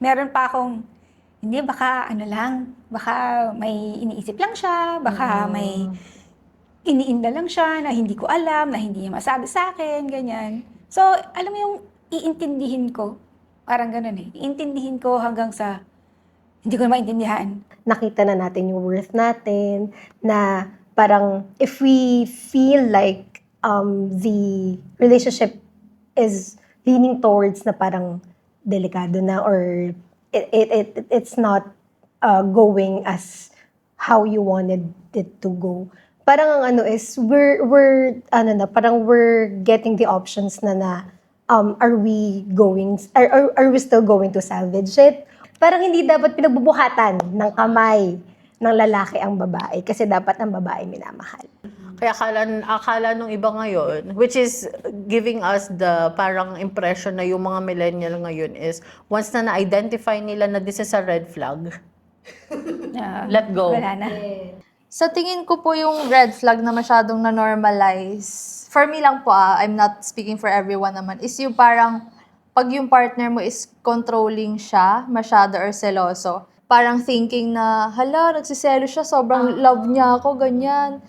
meron pa akong, hindi, baka ano lang, baka may iniisip lang siya, baka may iniinda lang siya na hindi ko alam, na hindi niya masabi sa akin, ganyan. So, alam mo yung iintindihin ko, parang ganun eh. Iintindihin ko hanggang sa hindi ko na maintindihan. Nakita na natin yung worth natin, na parang if we feel like the relationship is leaning towards na parang delikado na, or it's not going as how you wanted it to go. Parang ang ano is, we're getting the options na are we still going to salvage it? Parang hindi dapat pinagbubuhatan ng kamay ng lalaki ang babae, kasi dapat ang babae minamahal. Kaya akala nung iba ngayon, which is giving us the parang impression na yung mga millennial ngayon is, once na na-identify nila na this is a red flag, let go. Wala na. Sa tingin ko po yung red flag na masyadong na-normalize, for me lang po, I'm not speaking for everyone naman, is yung parang pag yung partner mo is controlling siya, masyado or seloso, parang thinking na, hala, nagsiselo siya, sobrang love niya ako, ganyan.